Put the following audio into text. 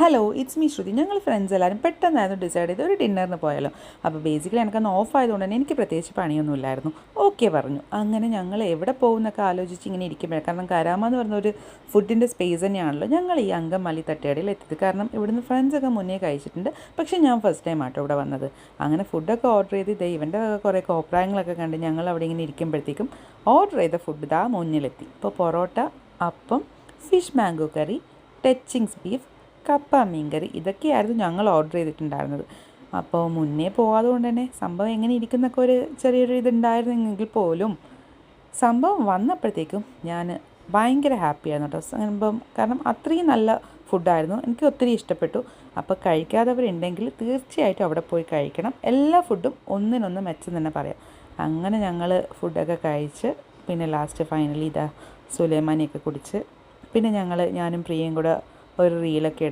Hello it's me ശ്രുതി. ഞങ്ങൾ friends എല്ലാവരും പെട്ടെന്നായിരുന്നു ഡിസൈഡ് ചെയ്ത് ഒരു ഡിന്നറിന് പോയാലോ. അപ്പോൾ ബേസിക്കലി എനിക്കന്ന് ഓഫ് ആയതുകൊണ്ട് തന്നെ എനിക്ക് പ്രത്യേകിച്ച് പണിയൊന്നുമില്ലായിരുന്നു. ഓക്കെ പറഞ്ഞു. അങ്ങനെ ഞങ്ങൾ എവിടെ പോകുന്നൊക്കെ ആലോചിച്ച് ഇങ്ങനെ ഇരിക്കുമ്പോഴാണ്, കാരണം കരാമ എന്ന് പറഞ്ഞൊരു ഫുഡിൻ്റെ സ്പേസ് തന്നെയാണല്ലോ, ഞങ്ങൾ ഈ അങ്കമാലി തട്ടുകടയിൽ എത്തിയത്. കാരണം ഇവിടുന്ന് ഫ്രണ്ട്സൊക്കെ മുന്നേ കഴിച്ചിട്ടുണ്ട്, പക്ഷേ ഞാൻ ഫസ്റ്റ് ടൈം ആട്ടോ ഇവിടെ വന്നത്. അങ്ങനെ ഫുഡൊക്കെ ഓർഡർ ചെയ്ത് ഇതേ ഇവൻ്റെ കുറേ കോപ്രായങ്ങളൊക്കെ കണ്ട് ഞങ്ങൾ അവിടെ ഇങ്ങനെ ഇരിക്കുമ്പോഴത്തേക്കും ഓർഡർ ചെയ്ത ഫുഡ് ഇതാ മുന്നിലെത്തി. ഇപ്പോൾ പൊറോട്ട, അപ്പം, ഫിഷ് മാംഗോ കറി, ടച്ചിങ്സ് ബീഫ്, കപ്പ മീൻകറി, ഇതൊക്കെയായിരുന്നു ഞങ്ങൾ ഓർഡർ ചെയ്തിട്ടുണ്ടായിരുന്നത്. അപ്പോൾ മുന്നേ പോകാതെ കൊണ്ട് തന്നെ സംഭവം എങ്ങനെ ഇരിക്കുന്നൊക്കെ ഒരു ചെറിയൊരു ഇതുണ്ടായിരുന്നെങ്കിൽ പോലും സംഭവം വന്നപ്പോഴത്തേക്കും ഞാൻ ഭയങ്കര ഹാപ്പിയായിരുന്നു കേട്ടോ. സംഭവം കാരണം അത്രയും നല്ല ഫുഡായിരുന്നു, എനിക്ക് ഒത്തിരി ഇഷ്ടപ്പെട്ടു. അപ്പോൾ കഴിക്കാത്തവരുണ്ടെങ്കിൽ തീർച്ചയായിട്ടും അവിടെ പോയി കഴിക്കണം. എല്ലാ ഫുഡും ഒന്നിനൊന്ന് മെച്ചം തന്നെ പറയാം. അങ്ങനെ ഞങ്ങൾ ഫുഡൊക്കെ കഴിച്ച് പിന്നെ ലാസ്റ്റ് ഫൈനലി ഇതാ സുലൈമാനിയൊക്കെ കുടിച്ച് പിന്നെ ഞാനും പ്രിയയും കൂടെ ഒരു റീലൊക്കെ